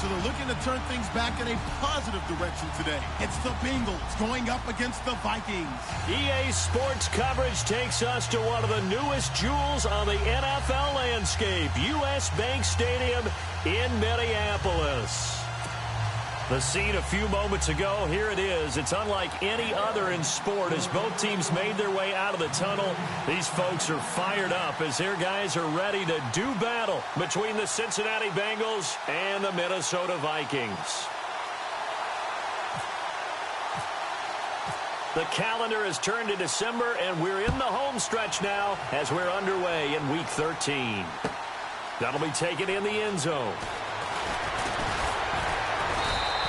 so they're looking to turn things back in a positive direction today. It's the Bengals going up against the Vikings. EA Sports coverage takes us to one of the newest jewels on the NFL landscape, U.S. Bank Stadium in Minneapolis. The scene a few moments ago, here it is. It's unlike any other in sport as both teams made their way out of the tunnel. These folks are fired up as their guys are ready to do battle between the Cincinnati Bengals and the Minnesota Vikings. The calendar has turned to December, and we're in the home stretch now as we're underway in Week 13. That'll be taken in the end zone.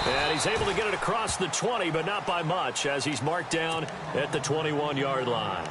And he's able to get it across the 20, but not by much, as he's marked down at the 21-yard line.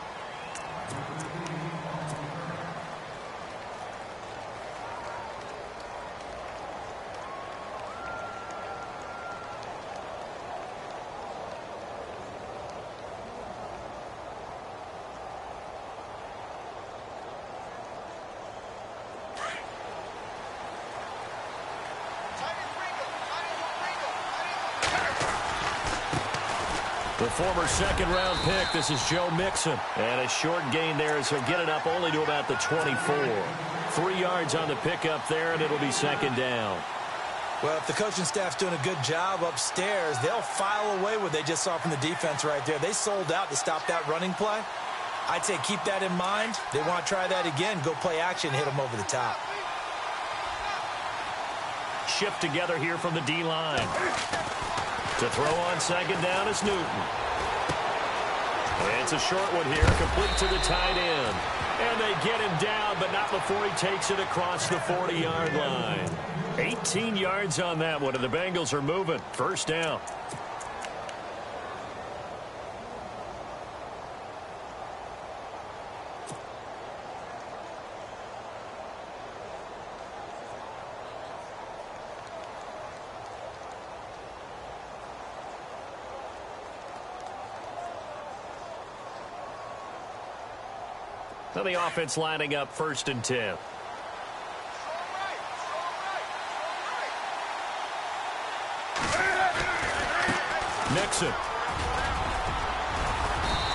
The former second-round pick, this is Joe Mixon. And a short gain there as he'll get it up only to about the 24. 3 yards on the pickup there, and it'll be second down. Well, if the coaching staff's doing a good job upstairs, they'll file away what they just saw from the defense right there. They sold out to stop that running play. I'd say keep that in mind. They want to try that again. Go play action, hit them over the top. Shift together here from the D-line. To throw on second down is Newton. It's a short one here, complete to the tight end. And they get him down, but not before he takes it across the 40-yard line. 18 yards on that one, and the Bengals are moving. First down. Now the offense lining up 1st and 10. Mixon.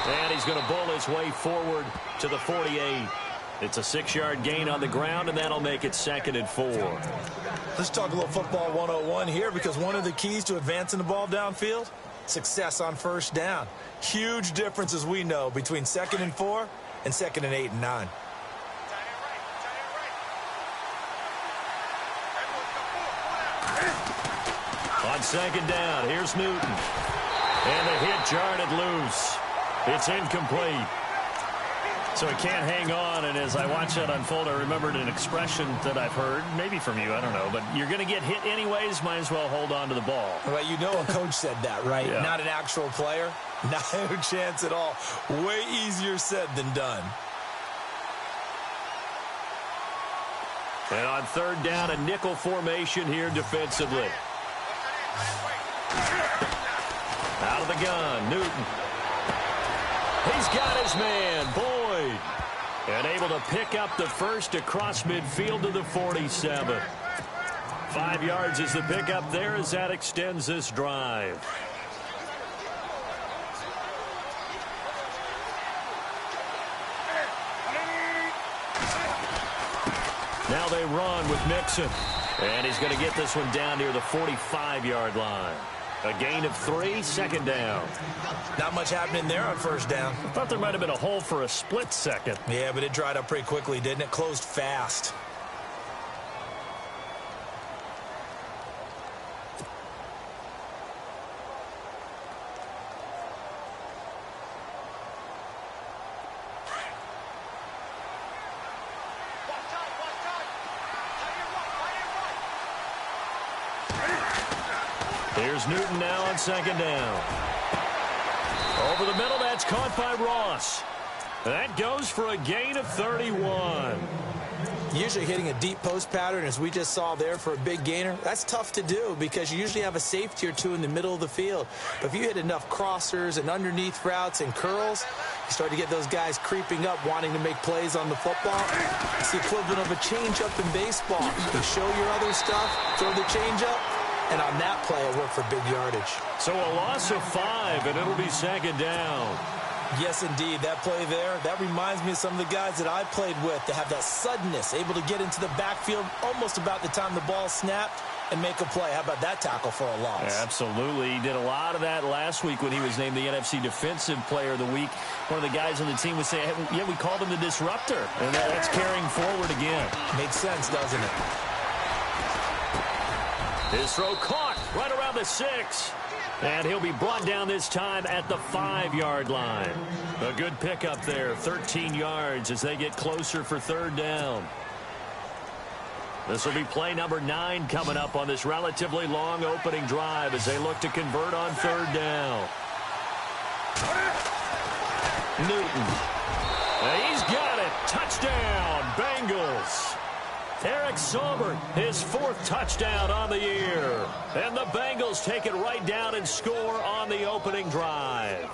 And he's going to bull his way forward to the 48. It's a 6-yard gain on the ground, and that'll make it 2nd and 4. Let's talk a little football 101 here, because one of the keys to advancing the ball downfield, success on first down. Huge difference, as we know, between 2nd and 4 and 2nd and 8 and 9. On second down, here's Newton. And the hit jarred it loose. It's incomplete. So he can't hang on, and as I watch that unfold, I remembered an expression that I've heard, maybe from you, I don't know, but you're going to get hit anyways, might as well hold on to the ball. Well, you know a coach said that, right? Yeah. Not an actual player. No chance at all. Way easier said than done. And on third down, a nickel formation here defensively. Out of the gun, Newton. He's got his man, Boyd. And able to pick up the first across midfield to the 47. 5 yards is the pickup there as that extends this drive. Now they run with Mixon. And he's going to get this one down near the 45-yard line. A gain of 3, second down. Not much happening there on first down. I thought there might have been a hole for a split second. Yeah, but it dried up pretty quickly, didn't it? Closed fast. Here's Newton now on second down. Over the middle, that's caught by Ross. That goes for a gain of 31. Usually hitting a deep post pattern, as we just saw there, for a big gainer, that's tough to do because you usually have a safety or two in the middle of the field. But if you hit enough crossers and underneath routes and curls, you start to get those guys creeping up, wanting to make plays on the football. It's the equivalent of a changeup in baseball. You show your other stuff, throw the changeup, And on that play, it worked for big yardage. So a loss of 5, and it'll be second down. Yes, indeed. That play there, that reminds me of some of the guys that I played with that have that suddenness, able to get into the backfield almost about the time the ball snapped and make a play. How about that tackle for a loss? Yeah, absolutely. He did a lot of that last week when he was named the NFC Defensive Player of the Week. One of the guys on the team was saying, hey, yeah, we called him the disruptor. And that's carrying forward again. Makes sense, doesn't it? His throw caught right around the 6. And he'll be brought down this time at the 5-yard line. A good pickup there, 13 yards as they get closer for third down. This will be play number 9 coming up on this relatively long opening drive as they look to convert on third down. Newton. He's got it. Touchdown, Bengals. Eric Saubert, his 4th touchdown on the year. And the Bengals take it right down and score on the opening drive.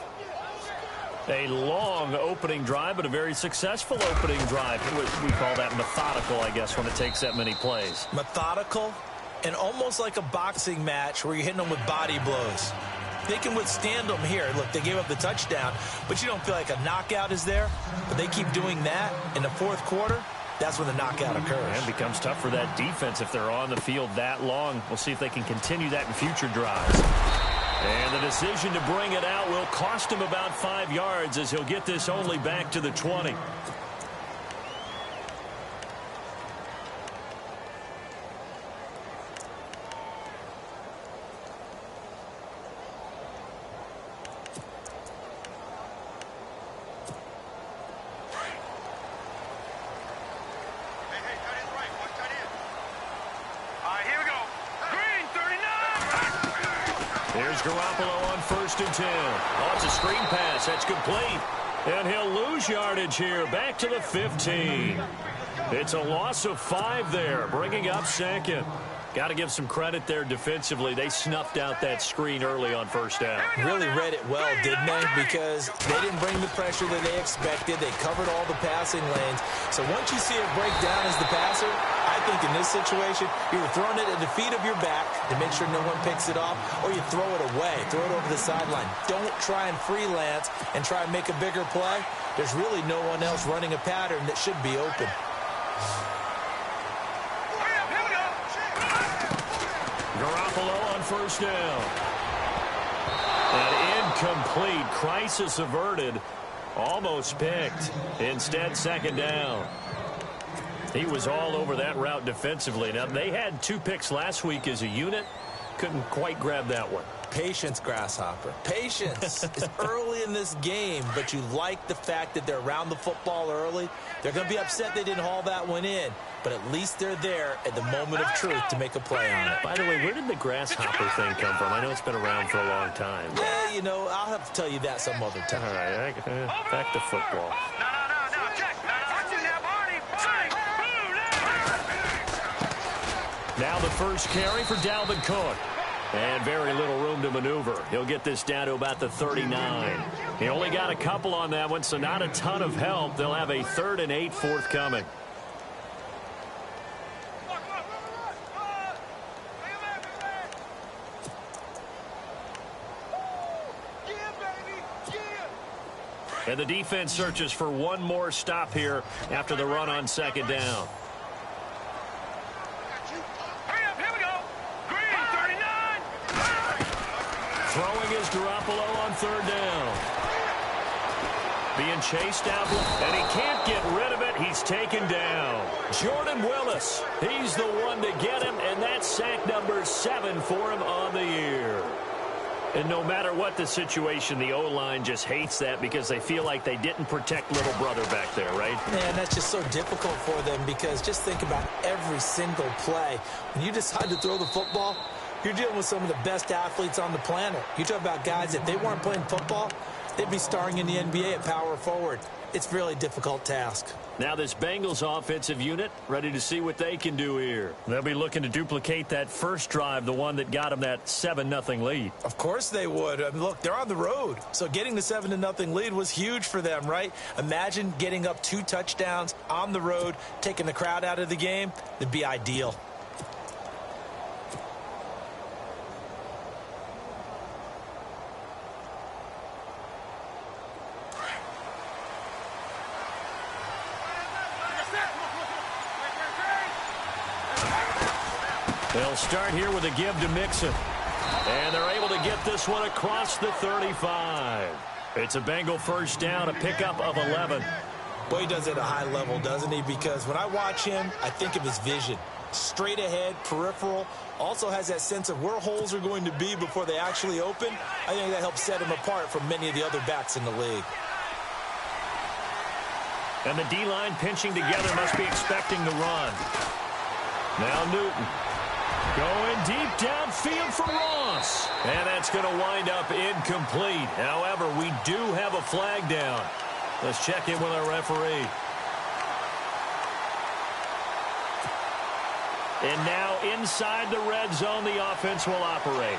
A long opening drive, but a very successful opening drive. We call that methodical, I guess, when it takes that many plays. Methodical and almost like a boxing match where you're hitting them with body blows. They can withstand them here. Look, they gave up the touchdown, but you don't feel like a knockout is there. But they keep doing that in the 4th quarter. That's when the knockout occurs. And it becomes tough for that defense if they're on the field that long. We'll see if they can continue that in future drives. And the decision to bring it out will cost him about 5 yards as he'll get this only back to the 20. Here's Garoppolo on 1st and 10. Oh, it's a screen pass. That's complete. And he'll lose yardage here. Back to the 15. It's a loss of 5 there, bringing up second. Got to give some credit there defensively. They snuffed out that screen early on 1st down. Really read it well, didn't they? Because they didn't bring the pressure that they expected. They covered all the passing lanes. So once you see it break down as the passer, I think in this situation, you're throwing it at the feet of your back to make sure no one picks it off, or you throw it away, throw it over the sideline. Don't try and freelance and try and make a bigger play. There's really no one else running a pattern that should be open. Garoppolo on 1st down. An incomplete. Crisis averted. Almost picked. Instead, 2nd down. He was all over that route defensively. Now, they had 2 picks last week as a unit. Couldn't quite grab that one. Patience, Grasshopper. Patience. It's early in this game, but you like the fact that they're around the football early. They're going to be upset they didn't haul that one in, but at least they're there at the moment of truth to make a play on it. By the way, where did the grasshopper thing come from? I know it's been around for a long time. Yeah, you know, I'll have to tell you that some other time. All right, back to football. Now the first carry for Dalvin Cook. And very little room to maneuver. He'll get this down to about the 39. He only got a couple on that one, so not a ton of help. They'll have a 3rd and 8 forthcoming. And the defense searches for one more stop here after the run on 2nd down. Throwing is Garoppolo on 3rd down. Being chased out, and he can't get rid of it. He's taken down. Jordan Willis, he's the one to get him, and that's sack number 7 for him on the year. And no matter what the situation, the O-line just hates that because they feel like they didn't protect little brother back there, right? Man, that's just so difficult for them because just think about every single play. When you decide to throw the football, you're dealing with some of the best athletes on the planet. You talk about guys, if they weren't playing football, they'd be starring in the NBA at power forward. It's a really difficult task. Now this Bengals offensive unit ready to see what they can do here. They'll be looking to duplicate that first drive, the one that got them that 7-0 lead. Of course they would. I mean, look, they're on the road. So getting the 7-0 lead was huge for them, right? Imagine getting up 2 touchdowns on the road, taking the crowd out of the game. It'd be ideal. They'll start here with a give to Mixon. And they're able to get this one across the 35. It's a Bengal first down, a pickup of 11. Boy, he does it at a high level, doesn't he? Because when I watch him, I think of his vision. Straight ahead, peripheral, also has that sense of where holes are going to be before they actually open. I think that helps set him apart from many of the other backs in the league. And the D-line pinching together must be expecting the run. Now Newton going deep downfield for Ross. And that's going to wind up incomplete. However, we do have a flag down. Let's check in with our referee. And now inside the red zone, the offense will operate.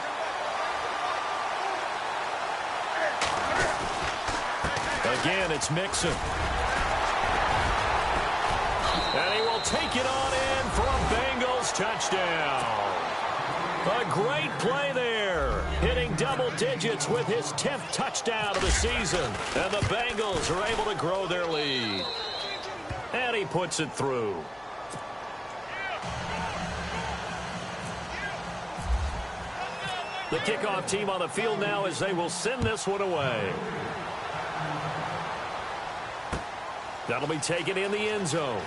Again, it's Mixon. And he will take it on in for a Bengals touchdown. A great play there. Hitting double digits with his 10th touchdown of the season. And the Bengals are able to grow their lead. And he puts it through. The kickoff team on the field now as they will send this one away. That'll be taken in the end zone.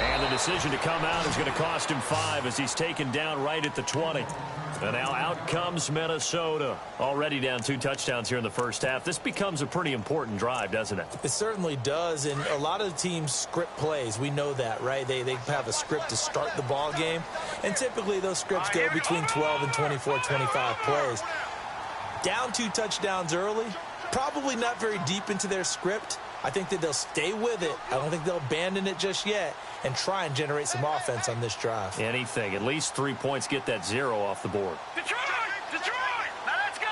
And the decision to come out is going to cost him 5 as he's taken down right at the 20. And now out comes Minnesota. Already down 2 touchdowns here in the first half. This becomes a pretty important drive, doesn't it? It certainly does, and a lot of the teams script plays. We know that, right? They have a script to start the ball game, and typically those scripts go between 12 and 24, 25 plays. Down 2 touchdowns early, probably not very deep into their script. I think that they'll stay with it. I don't think they'll abandon it just yet and try and generate some offense on this drive. Anything. At least 3 points, get that 0 off the board. Detroit! Detroit! Now let's go!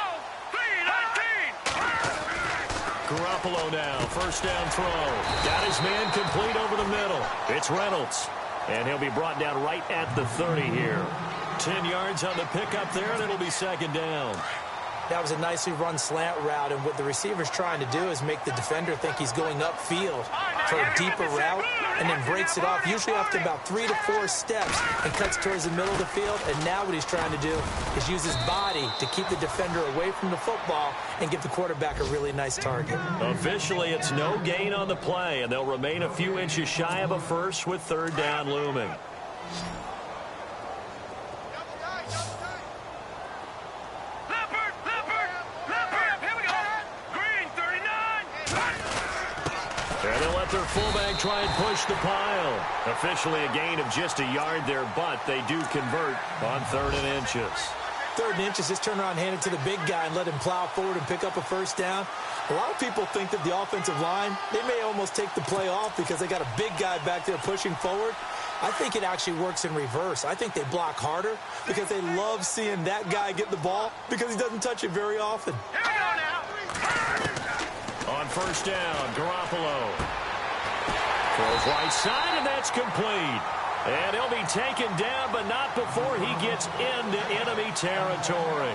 3-19! Garoppolo now. First down throw. Got his man complete over the middle. It's Reynolds. And he'll be brought down right at the 30 here. 10 yards on the pickup there, and it'll be second down. That was a nicely run slant route, and what the receiver's trying to do is make the defender think he's going upfield for a deeper route and then breaks it off, usually after about 3 to 4 steps, and cuts towards the middle of the field. And now what he's trying to do is use his body to keep the defender away from the football and give the quarterback a really nice target. Officially, it's no gain on the play, and they'll remain a few inches shy of a first with third down looming. Their fullback try and push the pile. Officially a gain of just a yard there, but they do convert on 3rd and inches. 3rd and inches, just turn around, hand it to the big guy, and let him plow forward and pick up a first down. A lot of people think that the offensive line, they may almost take the play off because they got a big guy back there pushing forward. I think it actually works in reverse. I think they block harder because they love seeing that guy get the ball because he doesn't touch it very often. Here we go now. On first down, Garoppolo throws right side, and that's complete. And he'll be taken down, but not before he gets into enemy territory.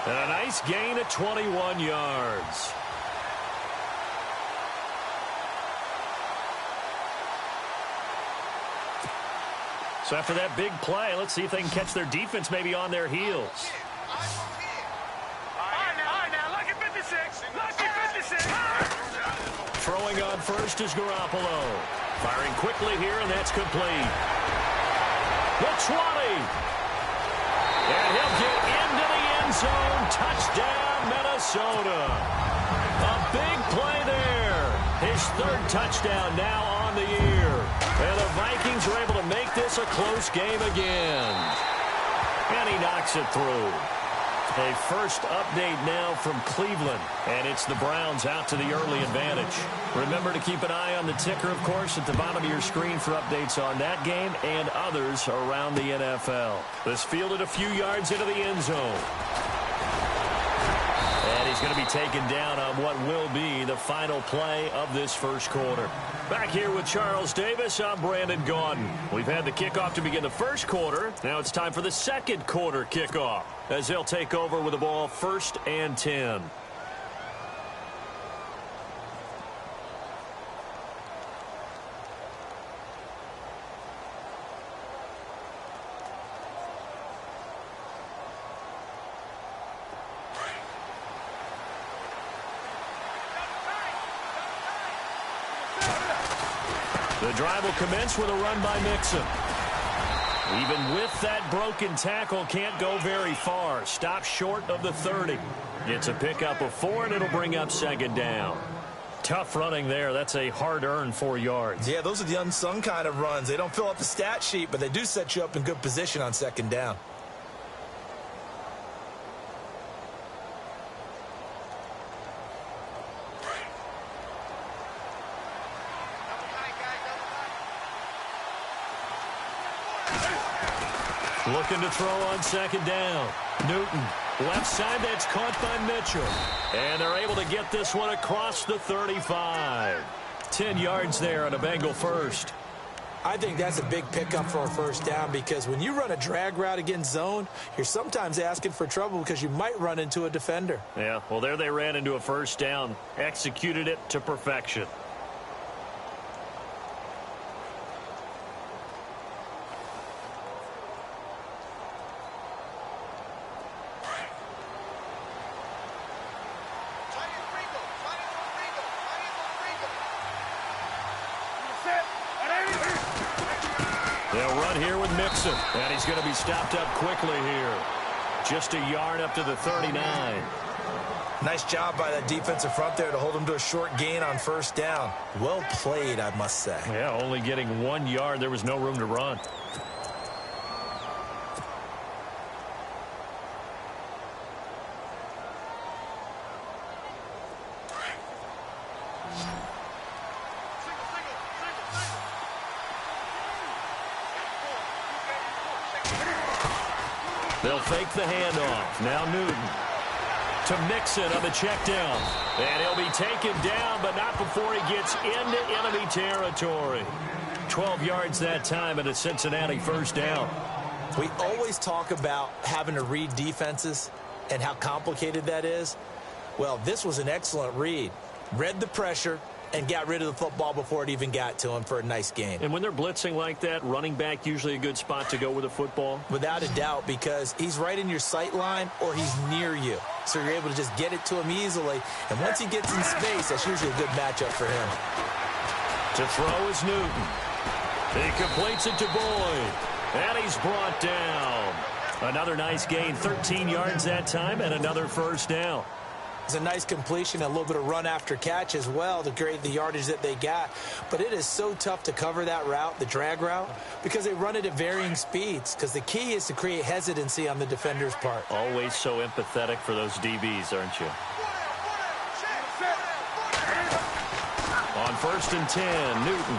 And a nice gain of 21 yards. So after that big play, let's see if they can catch their defense maybe on their heels. All right now, lucky 56. Lucky 56. Throwing on first is Garoppolo. Firing quickly here, and that's complete. The 20. And he'll get into the end zone. Touchdown, Minnesota. A big play there. His 3rd touchdown now on the year. And the Vikings are able to make this a close game again. And he knocks it through. A first update now from Cleveland, and it's the Browns out to the early advantage. Remember to keep an eye on the ticker, of course, at the bottom of your screen for updates on that game and others around the NFL. This fielded a few yards into the end zone. And he's going to be taken down on what will be the final play of this first quarter. Back here with Charles Davis, I'm Brandon Gaudin. We've had the kickoff to begin the first quarter. Now it's time for the second quarter kickoff as they'll take over with the ball 1st and 10. The drive will commence with a run by Mixon. Even with that broken tackle, can't go very far. Stop short of the 30. It's a pickup of 4, and it'll bring up second down. Tough running there. That's a hard-earned 4 yards. Yeah, those are the unsung kind of runs. They don't fill up the stat sheet, but they do set you up in good position on second down. Looking to throw on second down. Newton, left side, that's caught by Mitchell. And they're able to get this one across the 35. 10 yards there on a Bengal first. I think that's a big pickup for a first down because when you run a drag route against zone, you're sometimes asking for trouble because you might run into a defender. Yeah, well, there they ran into a first down. Executed it to perfection. They'll run here with Mixon, and he's going to be stopped up quickly here. Just a yard up to the 39. Nice job by that defensive front there to hold him to a short gain on first down. Well played, I must say. Yeah, only getting 1 yard. There was no room to run. They'll fake the handoff. Now Newton to Mixon on the check down. And he'll be taken down, but not before he gets into enemy territory. 12 yards that time and a Cincinnati first down. We always talk about having to read defenses and how complicated that is. Well, this was an excellent read. Read the pressure and got rid of the football before it even got to him for a nice gain. And when they're blitzing like that, running back usually a good spot to go with a football? Without a doubt, because he's right in your sight line or he's near you. So you're able to just get it to him easily. And once he gets in space, that's usually a good matchup for him. To throw is Newton. He completes it to Boyd. And he's brought down. Another nice gain, 13 yards that time, and another first down. It's a nice completion, a little bit of run after catch as well to create the yardage that they got. But it is so tough to cover that route, the drag route, because they run it at varying speeds. Because the key is to create hesitancy on the defender's part. Always so empathetic for those DBs, aren't you? On 1st and 10, Newton.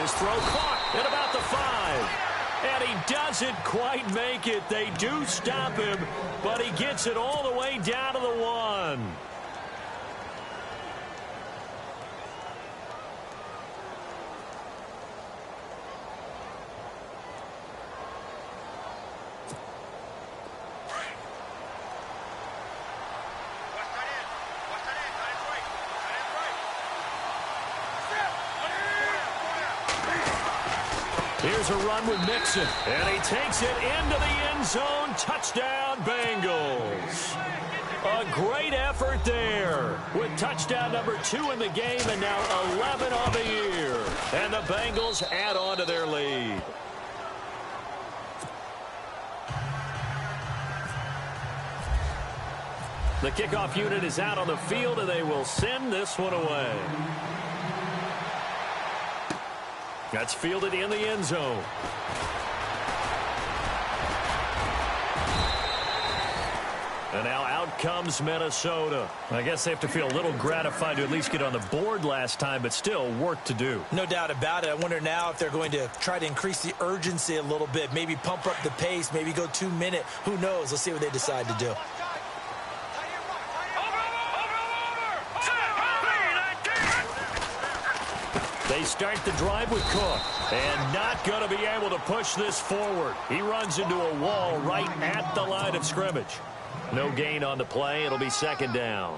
His throw caught at about the 5. And he doesn't quite make it. They do stop him, but he gets it all the way down to the 1. Here's a run with Mixon, and he takes it into the end zone. Touchdown, Bengals. A great effort there with touchdown number 2 in the game and now 11 on the year. And the Bengals add on to their lead. The kickoff unit is out on the field, and they will send this one away. That's fielded in the end zone. And now out comes Minnesota. I guess they have to feel a little gratified to at least get on the board last time, but still work to do. No doubt about it. I wonder now if they're going to try to increase the urgency a little bit, maybe pump up the pace, maybe go 2-minute. Who knows? Let's see what they decide to do. They start the drive with Cook, and not going to be able to push this forward. He runs into a wall right at the line of scrimmage. No gain on the play. It'll be second down.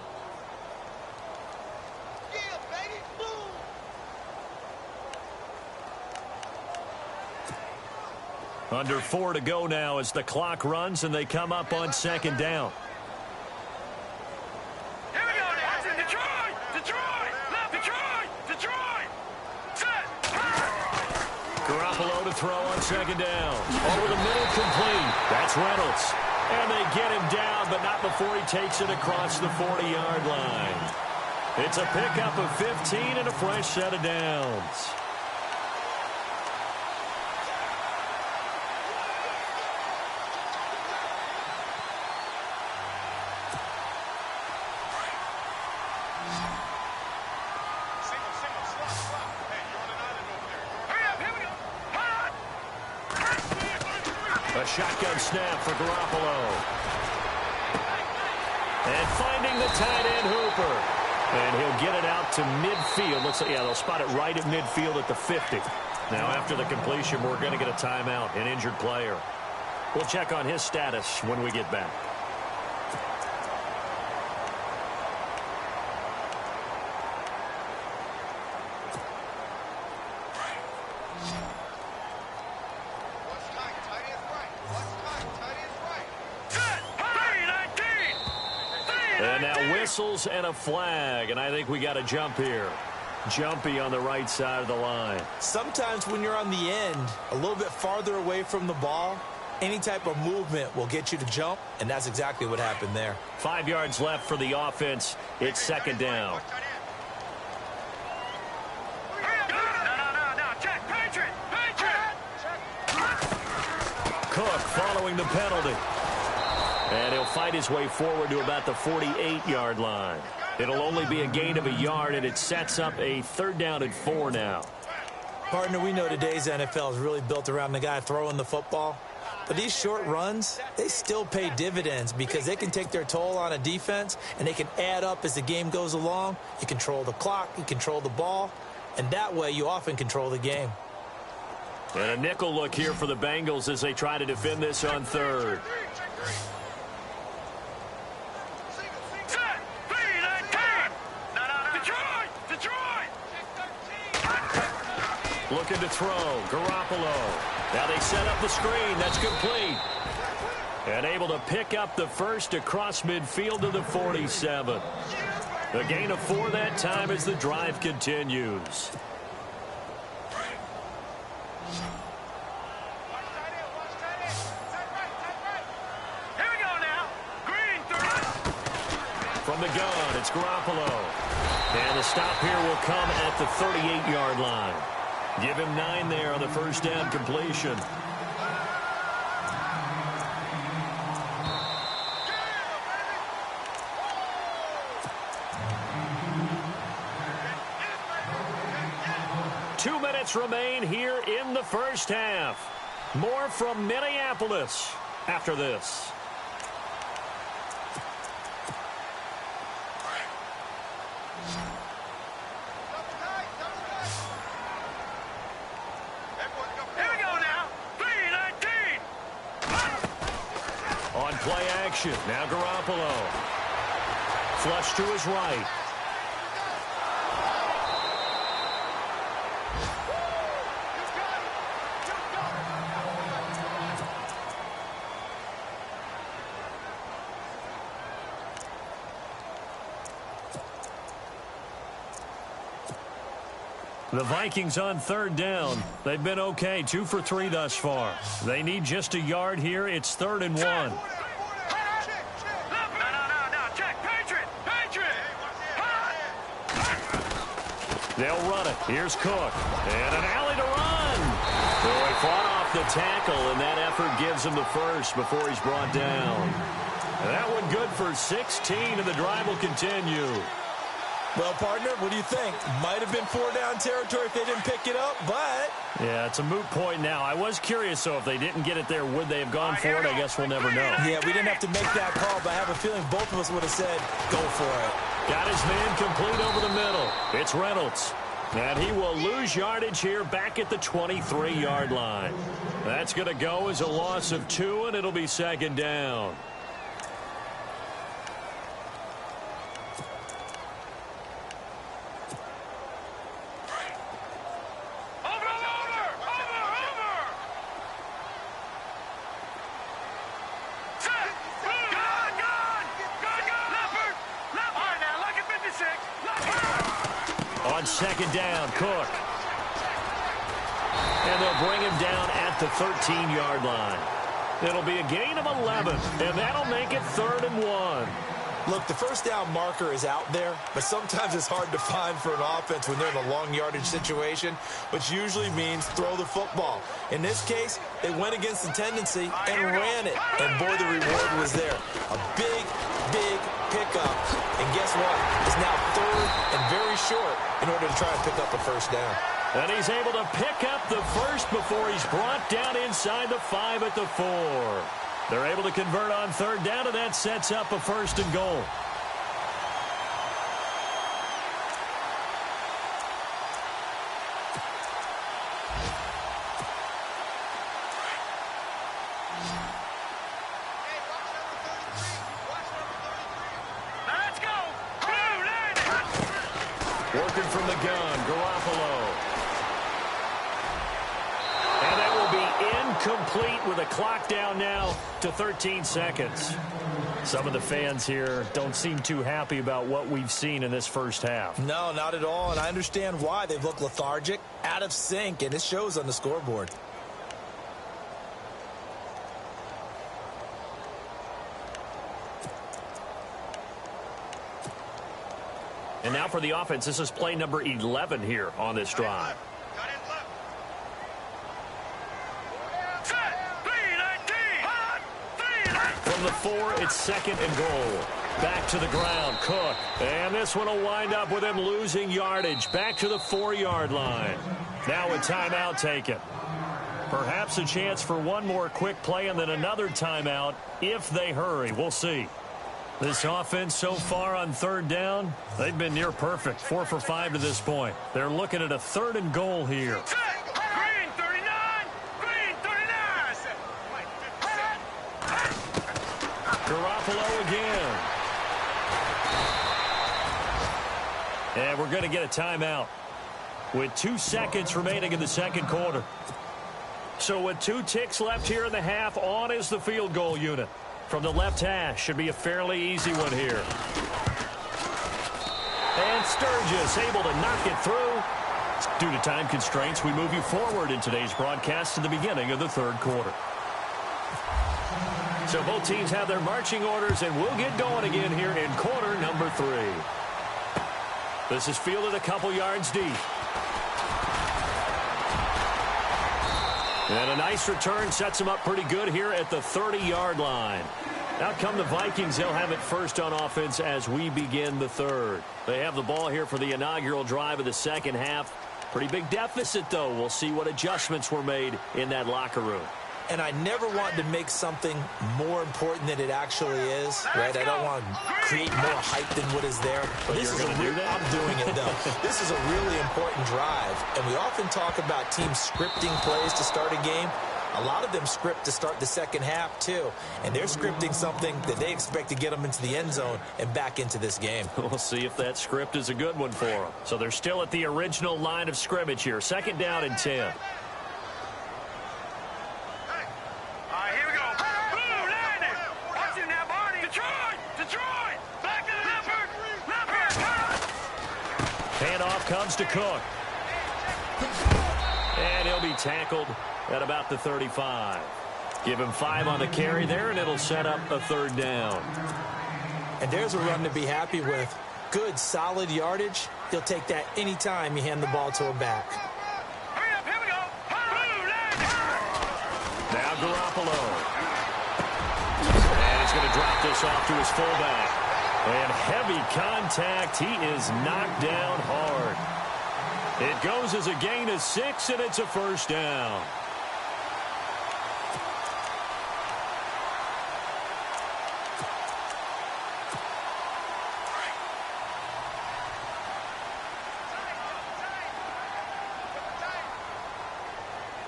Under 4 to go now as the clock runs, and they come up on second down. throw on second down. Over the middle, complete. That's Reynolds. And they get him down, but not before he takes it across the 40-yard line. It's a pickup of 15 and a fresh set of downs. A shotgun snap for Garoppolo. And finding the tight end, Hooper. And he'll get it out to midfield. Looks like, yeah, they'll spot it right at midfield at the 50. Now, after the completion, we're going to get a timeout, an injured player. We'll check on his status when we get back. And now whistles and a flag, and I think we got a jump here. Jumpy on the right side of the line. Sometimes when you're on the end, a little bit farther away from the ball, any type of movement will get you to jump, and that's exactly what happened there. 5 yards left for the offense. It's second down. Cook following the penalty. And he'll fight his way forward to about the 48-yard line. It'll only be a gain of a yard, and it sets up a 3rd down and 4 now. Partner, we know today's NFL is really built around the guy throwing the football. But these short runs, they still pay dividends because they can take their toll on a defense, and they can add up as the game goes along. You control the clock, you control the ball, and that way you often control the game. And a nickel look here for the Bengals as they try to defend this on 3rd. Looking to throw. Garoppolo. Now they set up the screen. That's complete. And able to pick up the first across midfield to the 47. A gain of 4 that time as the drive continues. Here we go now. Green, 30. From the gun, it's Garoppolo. And the stop here will come at the 38-yard line. Give him 9 there on the first down completion. Two minutes remain here in the first half. More from Minneapolis after this. Play action. Now Garoppolo. Flush to his right. The Vikings on 3rd down. They've been okay, 2 for 3 thus far. They need just a yard here. It's 3rd and 1. They'll run it. Here's Cook. And an alley to run. So he fought off the tackle, and that effort gives him the first before he's brought down. And that one good for 16, and the drive will continue. Well, partner, what do you think? Might have been 4-down territory if they didn't pick it up, but... Yeah, it's a moot point now. I was curious, though, if they didn't get it there, would they have gone for it? I guess we'll never know. Yeah, we didn't have to make that call, but I have a feeling both of us would have said, go for it. Got his man complete over the middle. It's Reynolds. And he will lose yardage here back at the 23-yard line. That's going to go as a loss of 2, and it'll be 2nd down. On 2nd down, Cook. And they'll bring him down at the 13-yard line. It'll be a gain of 11, and that'll make it 3rd and 1. Look, the first down marker is out there, but sometimes it's hard to find for an offense when they're in a long yardage situation, which usually means throw the football. In this case, they went against the tendency and ran it. And boy, the reward was there. A big, big pickup. And guess what? It's now 3rd and very short in order to try and pick up a first down. And he's able to pick up the first before he's brought down inside the 5 at the 4. They're able to convert on 3rd down, and that sets up a 1st and goal. Let's go. Working from the gun, Garoppolo. And that will be incomplete with a clock down now to 13 seconds. Some of the fans here don't seem too happy about what we've seen in this first half. No, not at all, and I understand why. They've looked lethargic, out of sync, and it shows on the scoreboard. And now for the offense, this is play number 11 here on this drive. From the 4, it's 2nd and goal. Back to the ground, Cook. And this one will wind up with him losing yardage. Back to the 4-yard line. Now a timeout taken. Perhaps a chance for one more quick play and then another timeout if they hurry. We'll see. This offense so far on 3rd down, they've been near perfect. 4 for 5 to this point. They're looking at a 3rd and goal here. Green 39. Green 39. Garoppolo again. And we're going to get a timeout with 2 seconds remaining in the 2nd quarter. So with 2 ticks left here in the half, on is the field goal unit. From the left hash, should be a fairly easy one here. And Sturgis able to knock it through. Due to time constraints, we move you forward in today's broadcast to the beginning of the 3rd quarter. So both teams have their marching orders, and we'll get going again here in quarter number 3. This is fielded a couple yards deep. And a nice return sets them up pretty good here at the 30-yard line. Out come the Vikings. They'll have it first on offense as we begin the 3rd. They have the ball here for the inaugural drive of the 2nd half. Pretty big deficit, though. We'll see what adjustments were made in that locker room. And I never want to make something more important than it actually is, right? I don't want to create more hype than what is there. But this is I'm doing it, though. This is a really important drive. And we often talk about teams scripting plays to start a game. A lot of them script to start the 2nd half, too. And they're scripting something that they expect to get them into the end zone and back into this game. We'll see if that script is a good one for them. So they're still at the original line of scrimmage here. 2nd down and 10. Handoff comes to Cook. And he'll be tackled at about the 35. Give him 5 on the carry there, and it'll set up a 3rd down. And there's a run to be happy with. Good, solid yardage. He'll take that anytime you hand the ball to him back. Hurry up, here we go. Now Garoppolo. And he's going to drop this off to his fullback. And heavy contact. He is knocked down hard. It goes as a gain of 6, and it's a 1st down.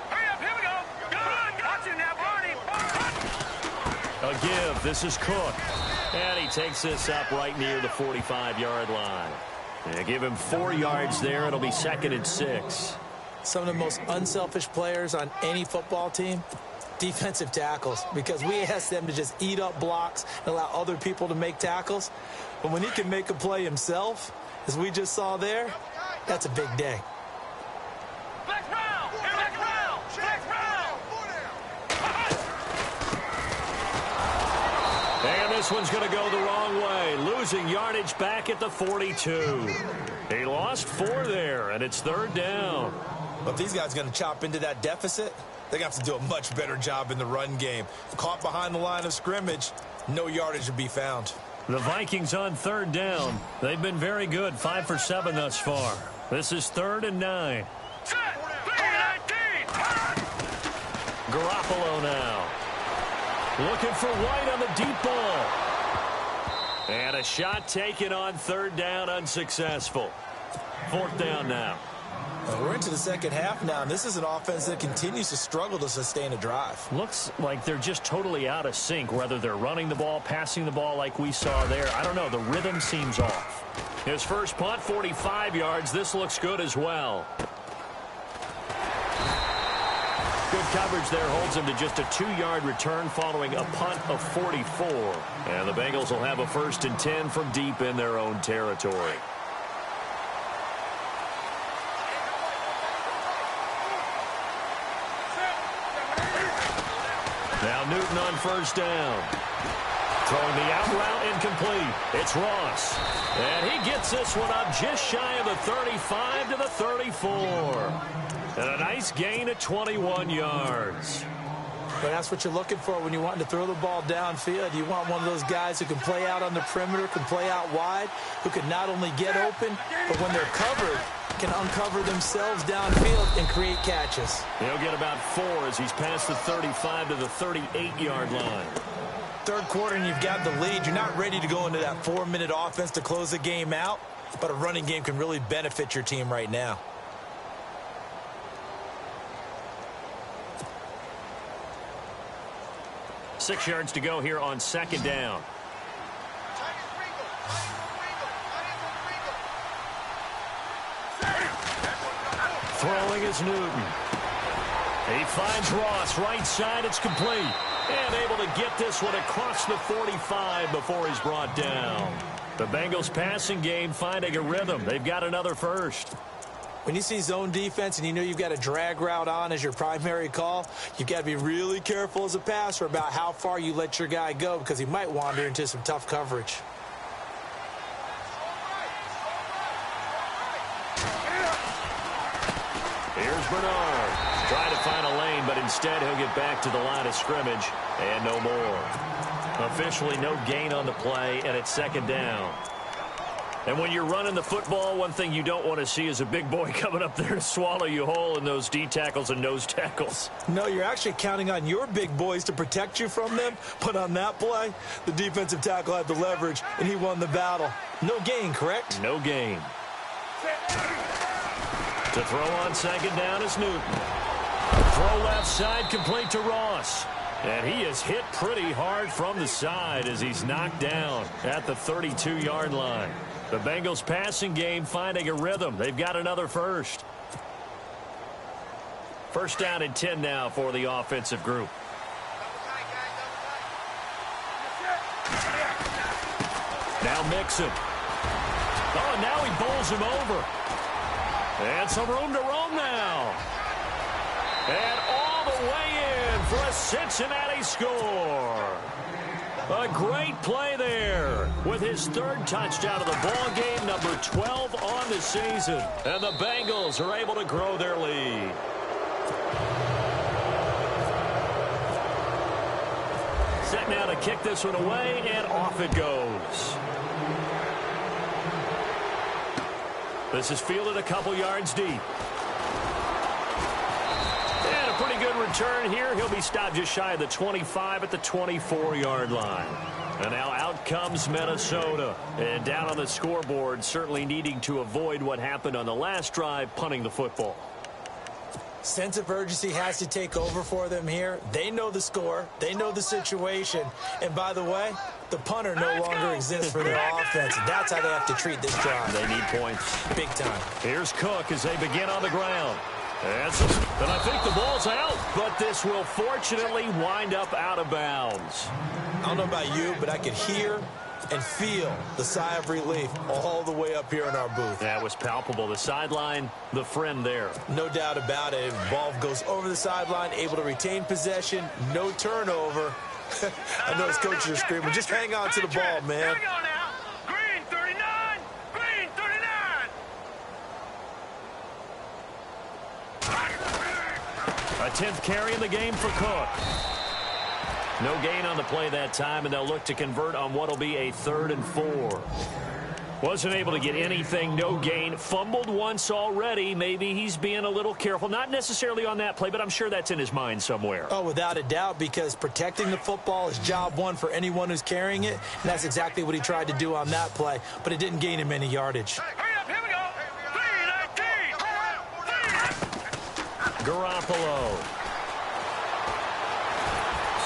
Hurry up, here we go. Good. Watching now, Barney. A give. This is Cook. And he takes this up right near the 45-yard line. Yeah, give him 4 yards there. It'll be 2nd and 6. Some of the most unselfish players on any football team, defensive tackles, because we ask them to just eat up blocks and allow other people to make tackles. But when he can make a play himself, as we just saw there, that's a big day. Black round. Black round. This one's going to go the wrong way, losing yardage back at the 42. He lost 4 there, and it's 3rd down. But if these guys are going to chop into that deficit, they're going to have to do a much better job in the run game. Caught behind the line of scrimmage, no yardage to be found. The Vikings on 3rd down. They've been very good, 5 for 7 thus far. This is 3rd and 9. Garoppolo now. Looking for White on the deep ball. And a shot taken on 3rd down, unsuccessful. 4th down now. We're into the second half now, and this is an offense that continues to struggle to sustain a drive. Looks like they're just totally out of sync, whether they're running the ball, passing the ball like we saw there. I don't know. The rhythm seems off. His first punt, 45 yards. This looks good as well. Good coverage there holds him to just a 2-yard return following a punt of 44. And the Bengals will have a 1st and 10 from deep in their own territory. Now Newton on 1st down. Throwing the out route incomplete. It's Ross. And he gets this one up just shy of the 35 to the 34. And a nice gain of 21 yards. But that's what you're looking for when you want to throw the ball downfield. You want one of those guys who can play out on the perimeter, can play out wide, who can not only get open, but when they're covered, can uncover themselves downfield and create catches. He'll get about 4 as he's past the 35 to the 38-yard line. 3rd quarter and you've got the lead. You're not ready to go into that 4-minute offense to close the game out, but a running game can really benefit your team right now. Six yards to go here on 2nd down. Throwing is Newton. He finds Ross right side. It's complete. And able to get this one across the 45 before he's brought down. The Bengals passing game finding a rhythm. They've got another 1st. When you see zone defense and you know you've got a drag route on as your primary call, you've got to be really careful as a passer about how far you let your guy go because he might wander into some tough coverage. Here's Bernard. Trying to find a lane, but instead he'll get back to the line of scrimmage and no more. Officially no gain on the play, and it's 2nd down. And when you're running the football, one thing you don't want to see is a big boy coming up there to swallow you whole in those D tackles and nose tackles. No, you're actually counting on your big boys to protect you from them. But on that play, the defensive tackle had the leverage, and he won the battle. No gain, correct? No gain. To throw on 2nd down is Newton. Throw left side complete to Ross. And he is hit pretty hard from the side as he's knocked down at the 32-yard line. The Bengals passing game finding a rhythm. They've got another 1st. 1st down and 10 now for the offensive group. Now Mixon. Oh, and now he bowls him over. And some room to roam now. And all the way in for a Cincinnati score. A great play there with his 3rd touchdown of the ball game, number 12 on the season. And the Bengals are able to grow their lead. Set now to kick this one away, and off it goes. This is fielded a couple yards deep. And a pretty good return here. He'll be stopped just shy of the 25 at the 24-yard line. And now out comes Minnesota. And down on the scoreboard, certainly needing to avoid what happened on the last drive, punting the football. Sense of urgency has to take over for them here. They know the score. They know the situation. And by the way, the punter no longer exists for their offense. And that's how they have to treat this drive. They need points. Big time. Here's Cook as they begin on the ground. And I think the ball's out, but this will fortunately wind up out of bounds. I don't know about you, but I could hear and feel the sigh of relief all the way up here in our booth. That was palpable. The sideline, the friend there. No doubt about it. Ball goes over the sideline, able to retain possession, no turnover. I know his coaches are screaming, just hang on to the ball, man. Here we go now. Green 39. Green 39. A 10th carry in the game for Cook. No gain on the play that time, and they'll look to convert on what will be a 3rd and 4. Wasn't able to get anything, no gain. Fumbled once already. Maybe he's being a little careful. Not necessarily on that play, but I'm sure that's in his mind somewhere. Oh, without a doubt, because protecting the football is job one for anyone who's carrying it, and that's exactly what he tried to do on that play, but it didn't gain him any yardage. Hurry up, here we go. 3-19. Garoppolo.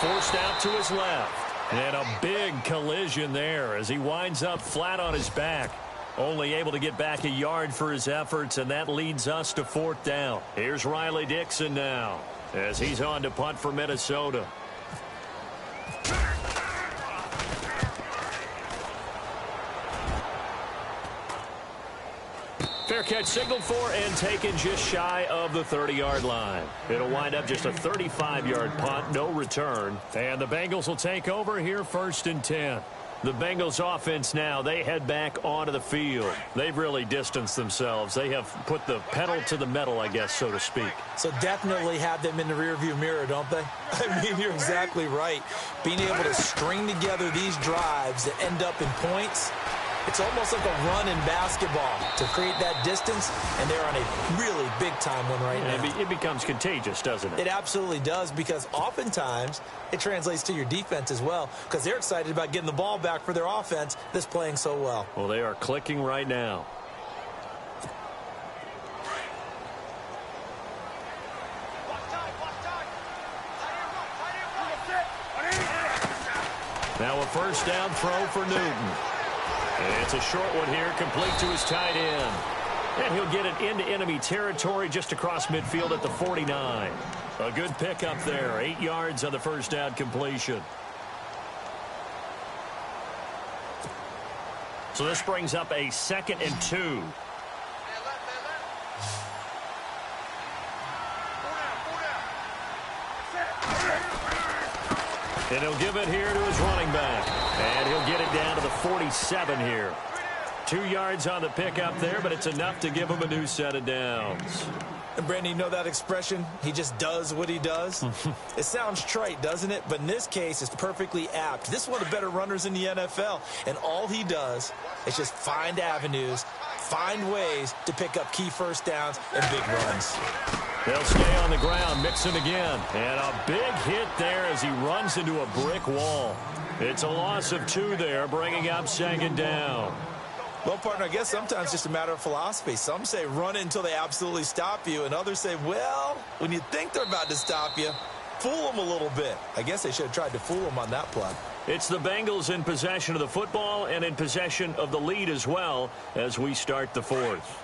Forced out to his left. And a big collision there as he winds up flat on his back. Only able to get back a yard for his efforts, and that leads us to 4th down. Here's Riley Dixon now as he's on to punt for Minnesota. Fair catch signaled for and taken just shy of the 30-yard line. It'll wind up just a 35-yard punt, no return. And the Bengals will take over here 1st and 10. The Bengals offense now, they head back onto the field. They've really distanced themselves. They have put the pedal to the metal, I guess, so to speak. So definitely have them in the rearview mirror, don't they? I mean, you're exactly right. Being able to string together these drives that end up in points, it's almost like a run in basketball to create that distance, and they're on a really big-time one right now. It becomes contagious, doesn't it? It absolutely does, because oftentimes it translates to your defense as well, because they're excited about getting the ball back for their offense that's playing so well. Well, they are clicking right now. Now a 1st down throw for Newton. It's a short one here, complete to his tight end. And he'll get it into enemy territory just across midfield at the 49. A good pickup there, 8 yards on the 1st down completion. So this brings up a 2nd and 2. And he'll give it here to his running back. And he'll get it down to the 47 here. 2 yards on the pickup there, but it's enough to give him a new set of downs. And, Brandon, you know that expression, he just does what he does? It sounds trite, doesn't it? But in this case, it's perfectly apt. This is one of the better runners in the NFL. And all he does is just find avenues, find ways to pick up key 1st downs and big runs. They'll stay on the ground, mixing again. And a big hit there as he runs into a brick wall. It's a loss of 2 there, bringing up 2nd down. Well, partner, I guess sometimes it's just a matter of philosophy. Some say run it until they absolutely stop you, and others say, well, when you think they're about to stop you, fool them a little bit. I guess they should have tried to fool them on that play. It's the Bengals in possession of the football and in possession of the lead as well as we start the 4th.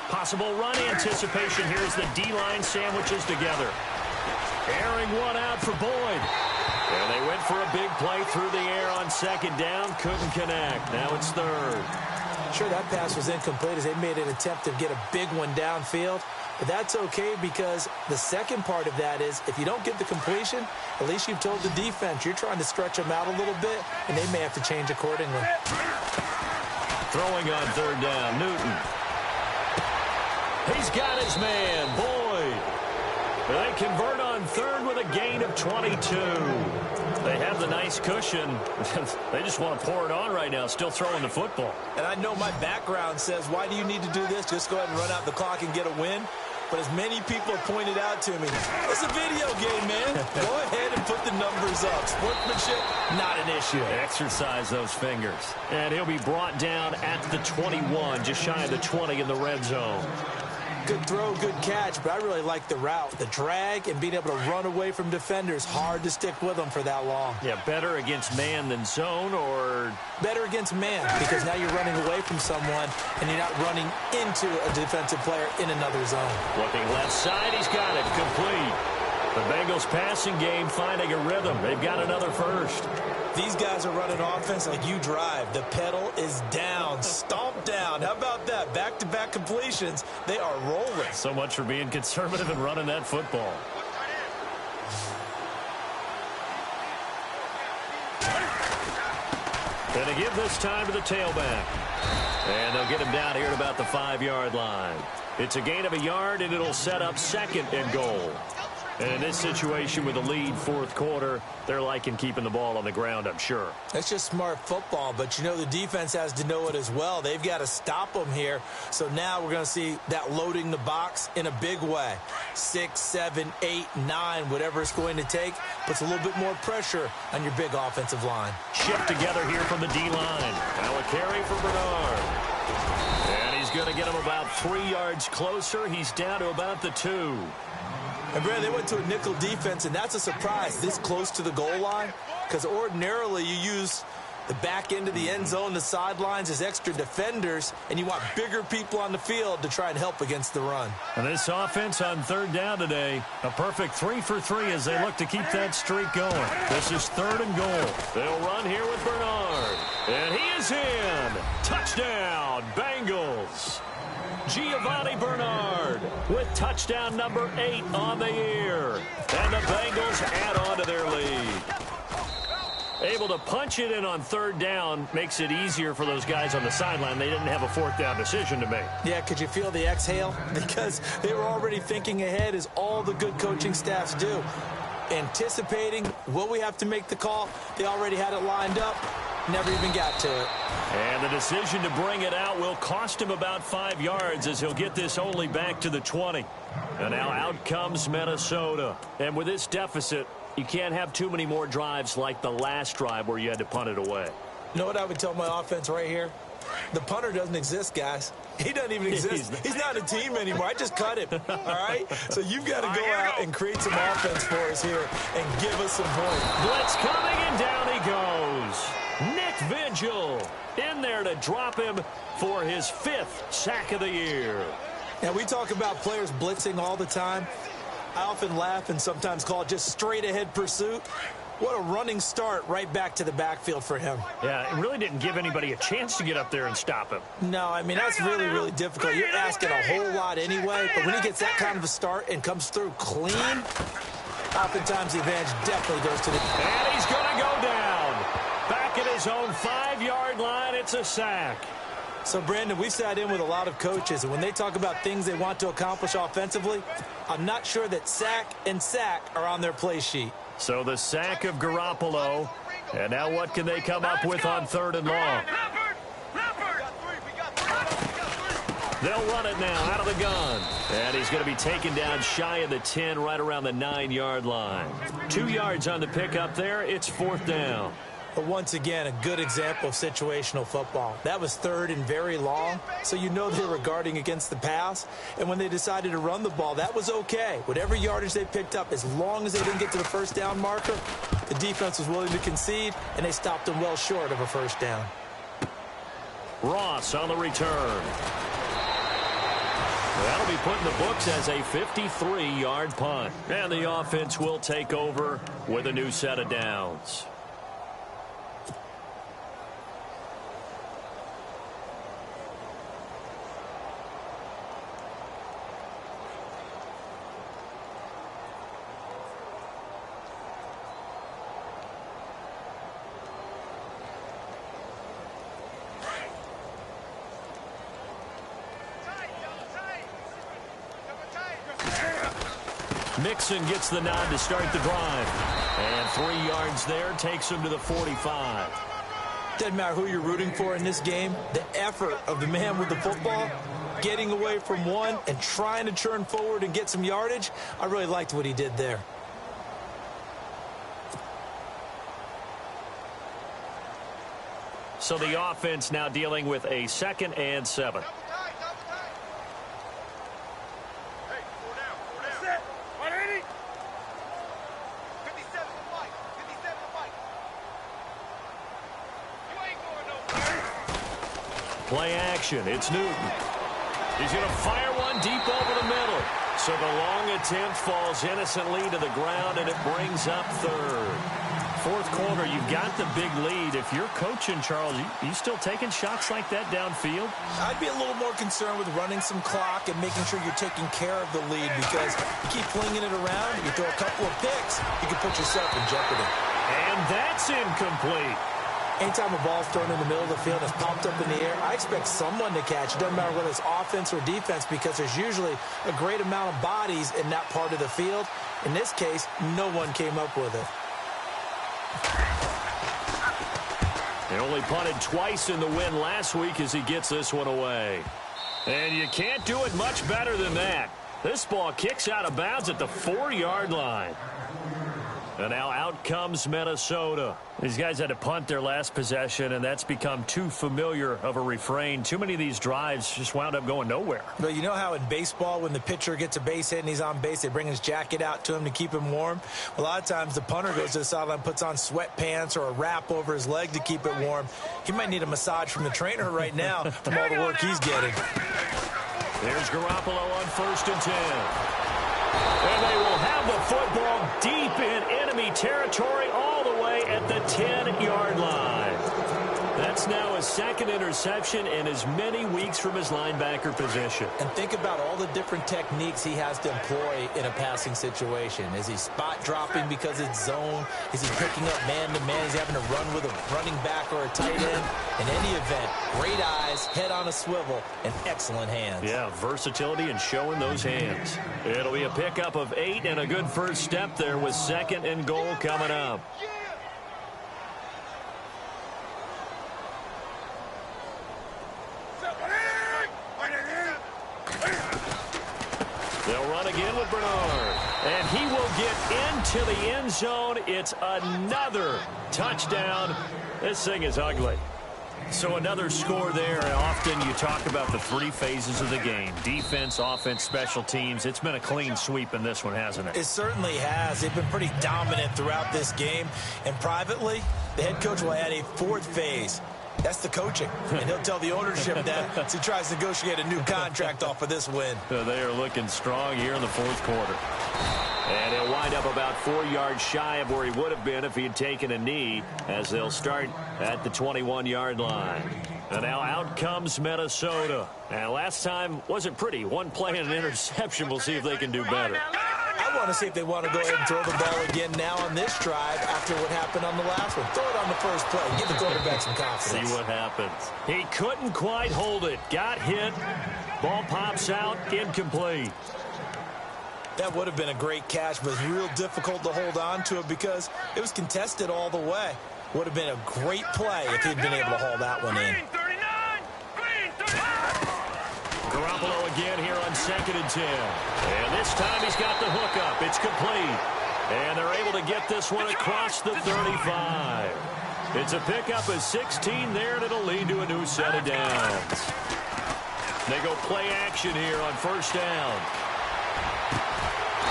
Possible run anticipation. Here's the D-line sandwiches together. Airing one out for Boyd. And they went for a big play through the air on 2nd down. Couldn't connect. Now it's 3rd. Sure, that pass was incomplete as they made an attempt to get a big one downfield. But that's okay, because the second part of that is if you don't get the completion, at least you've told the defense you're trying to stretch them out a little bit, and they may have to change accordingly. Throwing on 3rd down, Newton. He's got his man, Boyd. They convert on 3rd with a gain of 22. They have the nice cushion. They just want to pour it on right now, still throwing the football. And I know my background says, why do you need to do this? Just go ahead and run out the clock and get a win. But as many people have pointed out to me, it's a video game, man. Go ahead and put the numbers up. Sportsmanship, not an issue. Exercise those fingers. And he'll be brought down at the 21, just shy of the 20 in the red zone. Good throw, good catch, but I really like the route. The drag and being able to run away from defenders, hard to stick with them for that long. Yeah, better against man than zone, or? Better against man, because now you're running away from someone and you're not running into a defensive player in another zone. Looking left side, he's got it, complete. The Bengals passing game finding a rhythm. They've got another first. These guys are running offense like you drive. The pedal is down, stomped down. How about that? Back-to-back completions. They are rolling. So much for being conservative and running that football. And they give this time to the tailback. And they'll get him down here at about the 5-yard line. It's a gain of a yard, and it'll set up 2nd and goal. And in this situation with the lead 4th quarter, they're liking keeping the ball on the ground, I'm sure. That's just smart football, but you know the defense has to know it as well. They've got to stop them here. So now we're going to see that loading the box in a big way. 6, 7, 8, 9, whatever it's going to take, puts a little bit more pressure on your big offensive line. Shift together here from the D-line. Now a carry for Bernard. And he's going to get him about 3 yards closer. He's down to about the 2. And, Brad, they went to a nickel defense, and that's a surprise this close to the goal line, because ordinarily you use the back end of the end zone, the sidelines as extra defenders, and you want bigger people on the field to try and help against the run. And this offense on 3rd down today, a perfect 3 for 3 as they look to keep that streak going. This is 3rd and goal. They'll run here with Bernard. And he is in. Touchdown, Bengals. Giovanni Bernard with touchdown number 8 on the year. And the Bengals add on to their lead. Able to punch it in on 3rd down makes it easier for those guys on the sideline. They didn't have a 4th down decision to make. Yeah, could you feel the exhale? Because they were already thinking ahead, as all the good coaching staffs do. Anticipating, will we have to make the call? They already had it lined up. Never even got to it. And the decision to bring it out will cost him about 5 yards as he'll get this only back to the 20. And now out comes Minnesota. And with this deficit, you can't have too many more drives like the last drive where you had to punt it away. You know what I would tell my offense right here? The punter doesn't exist, guys. He doesn't even exist. He's not a team anymore. I just cut him. All right? So you've got to go out and create some offense for us here and give us some points. Blitz coming, and down he goes. Nick Vigil in there to drop him for his 5th sack of the year. Now, we talk about players blitzing all the time. I often laugh and sometimes call it just straight-ahead pursuit. What a running start right back to the backfield for him. Yeah, it really didn't give anybody a chance to get up there and stop him. No, I mean, that's really, really difficult. You're asking a whole lot anyway, but when he gets that kind of a start and comes through clean, oftentimes the advantage definitely goes to the... And he's going to go down. Back at his own 5-yard line, it's a sack. So, Brandon, we've sat in with a lot of coaches, and when they talk about things they want to accomplish offensively, I'm not sure that sack and sack are on their play sheet. So the sack of Garoppolo. And now what can they come up with on 3rd and long? They'll run it now out of the gun. And he's going to be taken down shy of the 10, right around the 9-yard line. 2 yards on the pickup there. It's 4th down. But once again, a good example of situational football. That was 3rd and very long, so you know they were guarding against the pass. And when they decided to run the ball, that was okay. Whatever yardage they picked up, as long as they didn't get to the 1st down marker, the defense was willing to concede, and they stopped them well short of a 1st down. Ross on the return. That'll be put in the books as a 53-yard punt. And the offense will take over with a new set of downs. Mixon gets the nod to start the drive. And 3 yards there takes him to the 45. Doesn't matter who you're rooting for in this game. The effort of the man with the football, getting away from one and trying to turn forward and get some yardage, I really liked what he did there. So the offense now dealing with a 2nd and 7. Play action. It's Newton. He's going to fire one deep over the middle. So the long attempt falls innocently to the ground, and it brings up third. Fourth quarter, you've got the big lead. If you're coaching, Charles, you still taking shots like that downfield? I'd be a little more concerned with running some clock and making sure you're taking care of the lead, because you keep flinging it around, you throw a couple of picks, you can put yourself in jeopardy. And that's incomplete. Anytime a ball's thrown in the middle of the field and it's popped up in the air, I expect someone to catch. It doesn't matter whether it's offense or defense, because there's usually a great amount of bodies in that part of the field. In this case, no one came up with it. He only punted twice in the win last week as he gets this one away. And you can't do it much better than that. This ball kicks out of bounds at the 4-yard line. And now out comes Minnesota. These guys had to punt their last possession, and that's become too familiar of a refrain. Too many of these drives just wound up going nowhere. But you know how in baseball, when the pitcher gets a base hit and he's on base, they bring his jacket out to him to keep him warm? A lot of times the punter goes to the sideline, puts on sweatpants or a wrap over his leg to keep it warm. He might need a massage from the trainer right now from all the work he's getting. There's Garoppolo on 1st and 10. And they will have the football deep in enemy territory all the way at the 10-yard line. That's now his second interception in as many weeks from his linebacker position. And think about all the different techniques he has to employ in a passing situation. Is he spot dropping because it's zone? Is he picking up man-to-man? Is he having to run with a running back or a tight end? In any event, great eyes, head on a swivel, and excellent hands. Yeah, versatility and showing those hands. It'll be a pickup of 8 and a good first step there with 2nd and goal coming up. They'll run again with Bernard. And he will get into the end zone. It's another touchdown. This thing is ugly. So another score there, and often you talk about the 3 phases of the game. Defense, offense, special teams. It's been a clean sweep in this one, hasn't it? It certainly has. They've been pretty dominant throughout this game. And privately, the head coach will add a 4th phase. That's the coaching. And he'll tell the ownership that as he tries to negotiate a new contract off of this win. So they are looking strong here in the 4th quarter. And he'll wind up about 4 yards shy of where he would have been if he had taken a knee, as they'll start at the 21-yard line. And now out comes Minnesota. And last time wasn't pretty. One play and an interception. We'll see if they can do better. I want to see if they want to go ahead and throw the ball again now on this drive after what happened on the last one. Throw it on the first play. Give the quarterback some confidence. See what happens. He couldn't quite hold it. Got hit. Ball pops out. Incomplete. That would have been a great catch, but it's real difficult to hold on to it because it was contested all the way. Would have been a great play if he'd been able to haul that one in. Garoppolo again here on 2nd and 10. And this time he's got the hookup. It's complete. And they're able to get this one across the 35. It's a pickup of 16 there, and it'll lead to a new set of downs. They go play action here on 1st down.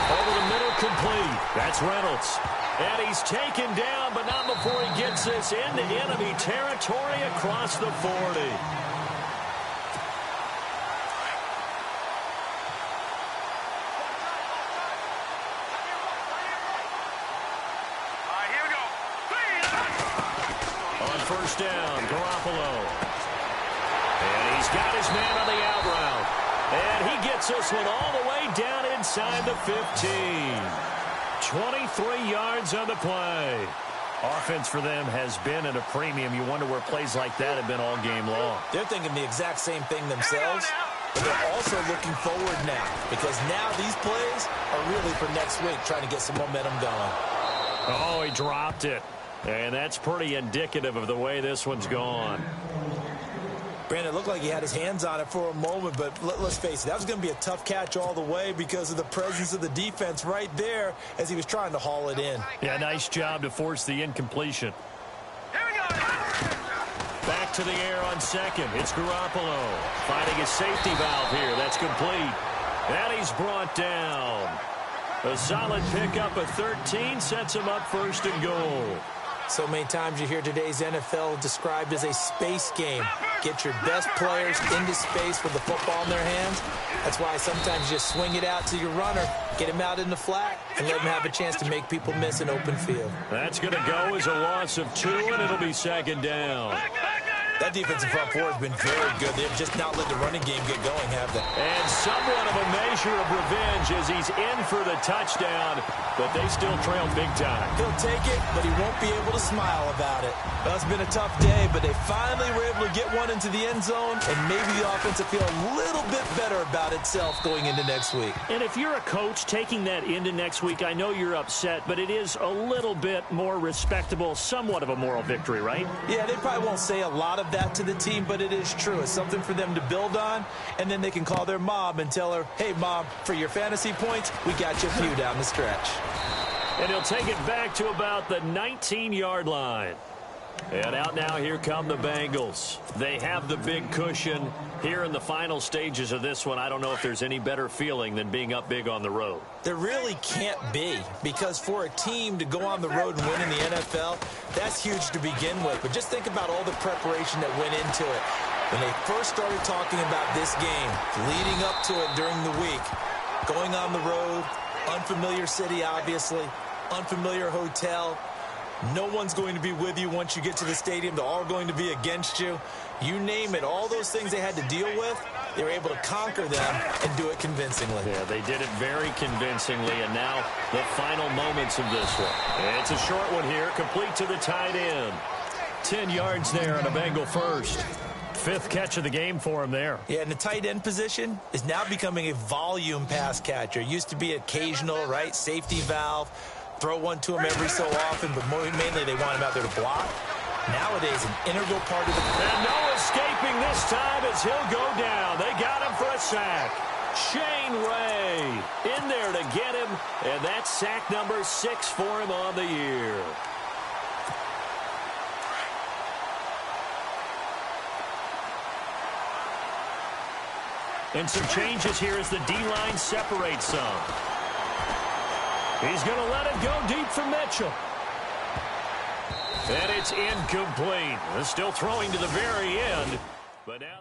Over the middle, complete. That's Reynolds. And he's taken down, but not before he gets this into enemy territory across the 40. On 1st down, Garoppolo. And he's got his man on the out route. And he gets this one all the way down inside the 15. 23 yards on the play. Offense for them has been at a premium. You wonder where plays like that have been all game long. They're thinking the exact same thing themselves, but they're also looking forward now because now these plays are really for next week, trying to get some momentum going. Oh, he dropped it. And that's pretty indicative of the way this one's gone. Brandon, it looked like he had his hands on it for a moment, but let's face it, that was going to be a tough catch all the way because of the presence of the defense right there as he was trying to haul it in. Yeah, nice job to force the incompletion. Back to the air on 2nd. It's Garoppolo finding his safety valve here. That's complete. And he's brought down. A solid pickup of 13 sets him up 1st and goal. So many times you hear today's NFL described as a space game. get your best players into space with the football in their hands. That's why sometimes you just swing it out to your runner, get him out in the flat, and let him have a chance to make people miss an open field. That's going to go as a loss of 2, and it'll be second down. That defensive front four has been very good. They've just not let the running game get going, have they? And somewhat of a measure of revenge as he's in for the touchdown, but they still trail big time. He'll take it, but he won't be able to smile about it. Well, it's been a tough day, but they finally were able to get one into the end zone, and maybe the offense will feel a little bit better about itself going into next week. And if you're a coach taking that into next week, I know you're upset, but it is a little bit more respectable, somewhat of a moral victory, right? Yeah, they probably won't say a lot of that to the team, but it is true. It's something for them to build on, and then they can call their mom and tell her, hey, Mom, for your fantasy points, we got you a few down the stretch. And he'll take it back to about the 19-yard line. And out now, here come the Bengals. They have the big cushion here in the final stages of this one. I don't know if there's any better feeling than being up big on the road. There really can't be, because for a team to go on the road and win in the NFL, that's huge to begin with. But just think about all the preparation that went into it. When they first started talking about this game, leading up to it during the week, going on the road, unfamiliar city, obviously, unfamiliar hotel. No one's going to be with you once you get to the stadium. They're all going to be against you. You name it, all those things they had to deal with, they were able to conquer them and do it convincingly. Yeah, they did it very convincingly, and now the final moments of this one. And it's a short one here, complete to the tight end. 10 yards there on a Bengal first. 5th catch of the game for him there. Yeah, and the tight end position is now becoming a volume pass catcher. It used to be occasional, right, safety valve. Throw one to him every so often, but mainly they want him out there to block. Nowadays, an integral part of the... And no escaping this time as he'll go down. They got him for a sack. Shane Ray in there to get him, and that's sack number 6 for him on the year. And some changes here as the D-line separates some. He's going to let it go deep for Mitchell. And it's incomplete. They're still throwing to the very end. But now...